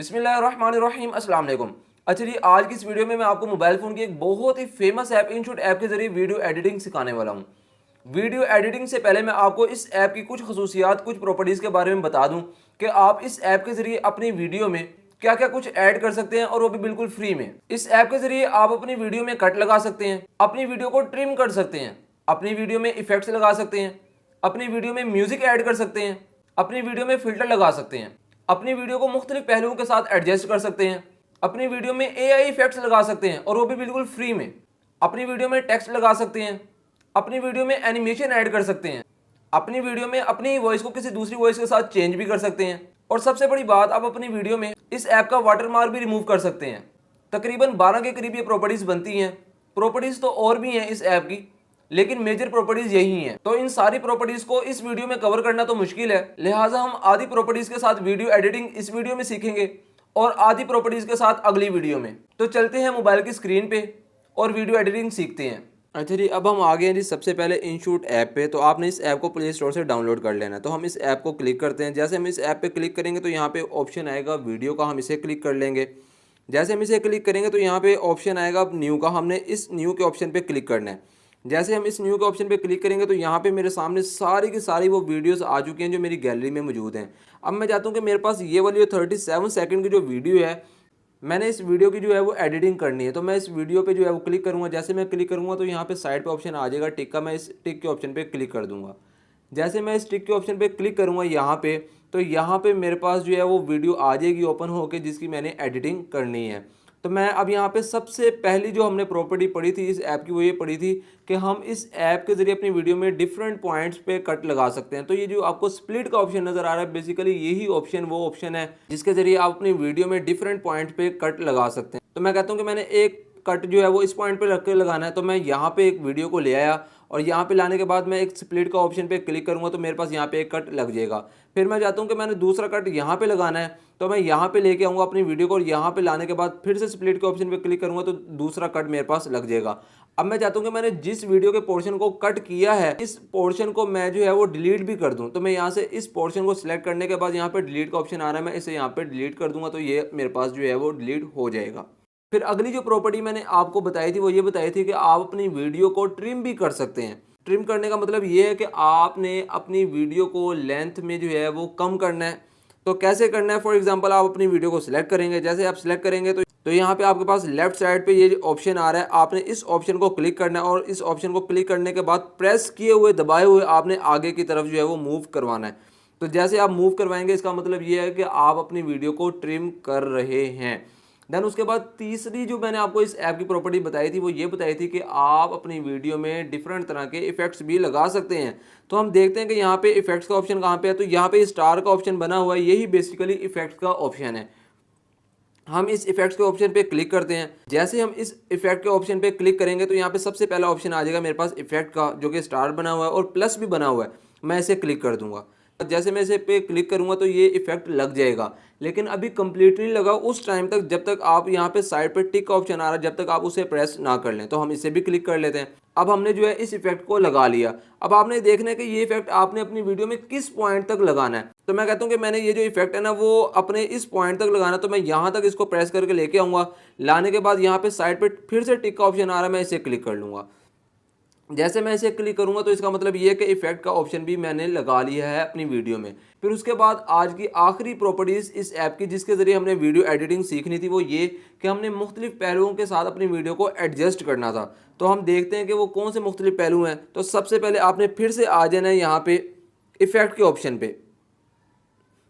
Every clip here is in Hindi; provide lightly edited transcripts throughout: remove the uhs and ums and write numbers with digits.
बिस्मिल्लाहिर्रहमानिर्रहीम अस्सलाम वालेकुम। अच्छा जी, आज की इस वीडियो में मैं आपको मोबाइल फ़ोन की एक बहुत ही फेमस ऐप इनशॉट ऐप के ज़रिए वीडियो एडिटिंग सिखाने वाला हूँ। वीडियो एडिटिंग से पहले मैं आपको इस ऐप की कुछ खसूसियात, कुछ प्रॉपर्टीज़ के बारे में बता दूँ कि आप इस ऐप के ज़रिए अपनी वीडियो में क्या क्या कुछ ऐड कर सकते हैं, और वो भी बिल्कुल फ्री में। इस ऐप के ज़रिए आप अपनी वीडियो में कट लगा सकते हैं, अपनी वीडियो को ट्रिम कर सकते हैं, अपनी वीडियो में इफेक्ट्स लगा सकते हैं, अपनी वीडियो में म्यूजिक ऐड कर सकते हैं, अपनी वीडियो में फिल्टर लगा सकते हैं, अपनी वीडियो को मुख्तलिफ पहलुओं के साथ एडजस्ट कर सकते हैं, अपनी वीडियो में एआई इफेक्ट्स लगा सकते हैं और वो भी बिल्कुल फ्री में, अपनी वीडियो में टेक्स्ट लगा सकते हैं, अपनी वीडियो में एनिमेशन ऐड कर सकते हैं, अपनी वीडियो में अपनी वॉइस को किसी दूसरी वॉइस के साथ चेंज भी कर सकते हैं, और सबसे बड़ी बात, आप अपनी वीडियो में इस ऐप का वाटरमार्क भी रिमूव कर सकते हैं। तकरीबन 12 के करीब ये प्रॉपर्टीज़ बनती हैं। प्रॉपर्टीज़ तो और भी हैं इस ऐप की, लेकिन मेजर प्रॉपर्टीज यही हैं। तो इन सारी प्रॉपर्टीज को इस वीडियो में कवर करना तो मुश्किल है, लिहाजा हम आधी प्रॉपर्टीज के साथ वीडियो एडिटिंग इस वीडियो में सीखेंगे और आधी प्रॉपर्टीज के साथ अगली वीडियो में। तो चलते हैं मोबाइल की स्क्रीन पे और वीडियो एडिटिंग सीखते हैं। अच्छा जी, अब हम आ गए हैं जी सबसे पहले इनशूट ऐप पे। तो आपने इस ऐप को प्ले स्टोर से डाउनलोड कर लेना है। तो हम इस ऐप को क्लिक करते हैं। जैसे हम इस ऐप पे क्लिक करेंगे तो यहाँ पे ऑप्शन आएगा वीडियो का, हम इसे क्लिक कर लेंगे। जैसे हम इसे क्लिक करेंगे तो यहाँ पे ऑप्शन आएगा न्यू का, हमने इस न्यू के ऑप्शन पे क्लिक करना है। जैसे हम इस न्यू के ऑप्शन पे क्लिक करेंगे तो यहाँ पे मेरे सामने सारी की सारी वो वीडियोस आ चुकी हैं जो मेरी गैलरी में मौजूद हैं। अब मैं चाहता हूँ कि मेरे पास ये वाली 37 सेकंड की जो वीडियो है, मैंने इस वीडियो की जो है वो एडिटिंग करनी है। तो मैं इस वीडियो पे जो है वो क्लिक करूँगा। जैसे मैं क्लिक करूँगा तो यहाँ पे साइड पे ऑप्शन आ जाएगा टिक का, मैं इस टिक के ऑप्शन पे क्लिक कर दूँगा। जैसे मैं इस टिक के ऑप्शन पे क्लिक करूँगा यहाँ पे, तो यहाँ पे मेरे पास जो है वो वीडियो आ जाएगी ओपन होकर, जिसकी मैंने एडिटिंग करनी है। तो मैं अब यहाँ पे सबसे पहली जो हमने प्रॉपर्टी पढ़ी थी इस ऐप की, वो ये पढ़ी थी कि हम इस ऐप के ज़रिए अपनी वीडियो में डिफरेंट पॉइंट्स पे कट लगा सकते हैं। तो ये जो आपको स्प्लिट का ऑप्शन नज़र आ रहा है, बेसिकली यही ऑप्शन वो ऑप्शन है जिसके ज़रिए आप अपनी वीडियो में डिफरेंट पॉइंट पे कट लगा सकते हैं। तो मैं कहता हूँ कि मैंने एक कट जो है वो इस पॉइंट पे रख के लगाना है। तो मैं यहाँ पे एक वीडियो को ले आया और यहाँ पे लाने के बाद मैं एक स्प्लिट का ऑप्शन पे क्लिक करूँगा तो मेरे पास यहाँ पे एक कट लग जाएगा। फिर मैं चाहता हूँ कि मैंने दूसरा कट यहाँ पे लगाना है, तो मैं यहाँ पे लेके आऊँगा अपनी वीडियो को, और यहाँ पे लाने के बाद फिर से स्प्लिट के ऑप्शन पे क्लिक करूँगा तो दूसरा कट मेरे पास लग जाएगा। अब मैं चाहता हूँ कि मैंने जिस वीडियो के पोर्शन को कट किया है, इस पोर्शन को मैं जो है वो डिलीट भी कर दूँ। तो मैं यहाँ से इस पोर्शन को सिलेक्ट करने के बाद यहाँ पे डिलीट का ऑप्शन आ रहा है, मैं इसे यहाँ पे डिलीट कर दूंगा तो ये मेरे पास जो है वो डिलीट हो जाएगा। फिर अगली जो प्रॉपर्टी मैंने आपको बताई थी वो ये बताई थी कि आप अपनी वीडियो को ट्रिम भी कर सकते हैं। ट्रिम करने का मतलब ये है कि आपने अपनी वीडियो को लेंथ में जो है वो कम करना है। तो कैसे करना है? फॉर एग्जांपल, आप अपनी वीडियो को सिलेक्ट करेंगे। जैसे आप सिलेक्ट करेंगे तो यहाँ पे आपके पास लेफ्ट साइड पे ये ऑप्शन आ रहा है, आपने इस ऑप्शन को क्लिक करना है, और इस ऑप्शन को क्लिक करने के बाद प्रेस किए हुए दबाए हुए आपने आगे की तरफ जो है वो मूव करवाना है। तो जैसे आप मूव करवाएंगे, इसका मतलब ये है कि आप अपनी वीडियो को ट्रिम कर रहे हैं। देन उसके बाद तीसरी जो मैंने आपको इस ऐप की प्रॉपर्टी बताई थी वो ये बताई थी कि आप अपनी वीडियो में डिफरेंट तरह के इफेक्ट्स भी लगा सकते हैं। तो हम देखते हैं कि यहाँ पे इफेक्ट्स का ऑप्शन कहाँ पे है। तो यहाँ पे स्टार का ऑप्शन बना हुआ है, यही बेसिकली इफेक्ट्स का ऑप्शन है। हम इस इफेक्ट्स के ऑप्शन पे क्लिक करते हैं। जैसे हम इस इफेक्ट के ऑप्शन पे क्लिक करेंगे तो यहाँ पे सबसे पहला ऑप्शन आ जाएगा मेरे पास इफेक्ट का, जो कि स्टार बना हुआ है और प्लस भी बना हुआ है। मैं इसे क्लिक कर दूंगा। जैसे मैं इसे पे क्लिक करूंगा तो ये इफेक्ट लग जाएगा, लेकिन अभी कंप्लीट नहीं लगा उस टाइम तक जब तक आप यहाँ पे साइड पे टिक का ऑप्शन आ रहा है, जब तक आप उसे प्रेस ना कर लें। तो हम इसे भी क्लिक कर लेते हैं। अब हमने जो है इस इफेक्ट को लगा लिया। अब आपने देखना है कि ये इफेक्ट आपने अपनी वीडियो में किस पॉइंट तक लगाना है। तो मैं कहता हूँ कि मैंने ये जो इफेक्ट है ना वो अपने इस पॉइंट तक लगाना, तो मैं यहाँ तक इसको प्रेस करके लेके आऊँगा। लाने के बाद यहाँ पे साइड पे फिर से टिक का ऑप्शन आ रहा है, मैं इसे क्लिक कर लूँगा। जैसे मैं इसे क्लिक करूंगा तो इसका मतलब ये है कि इफेक्ट का ऑप्शन भी मैंने लगा लिया है अपनी वीडियो में। फिर उसके बाद आज की आखिरी प्रॉपर्टीज़ इस ऐप की जिसके ज़रिए हमने वीडियो एडिटिंग सीखनी थी वो ये कि हमने मुख्तलिफ पहलुओं के साथ अपनी वीडियो को एडजस्ट करना था। तो हम देखते हैं कि वो कौन से मुख्तलिफ पहलू हैं। तो सबसे पहले आपने फिर से आ जाना है यहाँ पे इफेक्ट के ऑप्शन पे।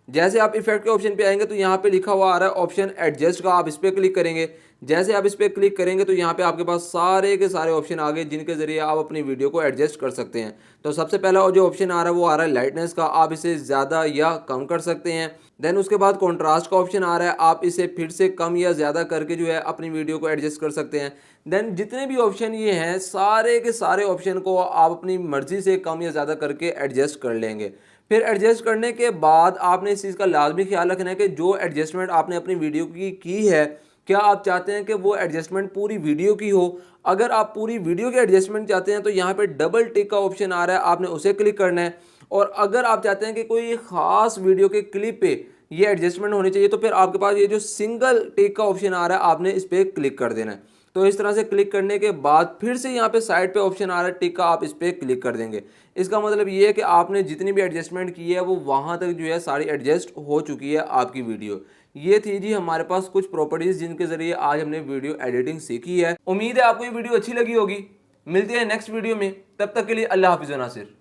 जैसे आप इफेक्ट के ऑप्शन पे आएंगे तो यहाँ पे लिखा हुआ आ रहा है ऑप्शन एडजस्ट का, आप इस पर क्लिक करेंगे। जैसे आप इस पर क्लिक करेंगे तो यहाँ पे आपके पास सारे के सारे ऑप्शन आ गए जिनके ज़रिए आप अपनी वीडियो को एडजस्ट कर सकते हैं। तो सबसे पहला जो ऑप्शन आ रहा है वो आ रहा है लाइटनेस का, आप इसे ज़्यादा या कम कर सकते हैं। देन उसके बाद कॉन्ट्रास्ट का ऑप्शन आ रहा है, आप इसे फिर से कम या ज़्यादा करके जो है अपनी वीडियो को एडजस्ट कर सकते हैं। देन जितने भी ऑप्शन ये हैं सारे के सारे ऑप्शन को आप अपनी मर्ज़ी से कम या ज़्यादा करके एडजस्ट कर लेंगे। फिर एडजस्ट करने के बाद आपने इस चीज़ का लाजमी ख्याल रखना है कि जो एडजस्टमेंट आपने अपनी वीडियो की है, क्या आप चाहते हैं कि वो एडजस्टमेंट पूरी वीडियो की हो। अगर आप पूरी वीडियो की एडजस्टमेंट चाहते हैं तो यहाँ पे डबल टिक का ऑप्शन आ रहा है, आपने उसे क्लिक करना है। और अगर आप चाहते हैं कि कोई ख़ास वीडियो के क्लिप पे ये एडजस्टमेंट होनी चाहिए। तो फिर आपके पास ये जो सिंगल टिक का ऑप्शन आ रहा है, आपने इस पर क्लिक कर देना है। तो इस तरह से क्लिक करने के बाद फिर से यहाँ पे साइड पे ऑप्शन आ रहा है टिक का, आप इस पर क्लिक कर देंगे। इसका मतलब ये है कि आपने जितनी भी एडजस्टमेंट की है वो वहाँ तक जो है सारी एडजस्ट हो चुकी है आपकी वीडियो। ये थी जी हमारे पास कुछ प्रॉपर्टीज जिनके जरिए आज हमने वीडियो एडिटिंग सीखी है। उम्मीद है आपको ये वीडियो अच्छी लगी होगी। मिलते हैं नेक्स्ट वीडियो में, तब तक के लिए अल्लाह हाफिज़ नासिर।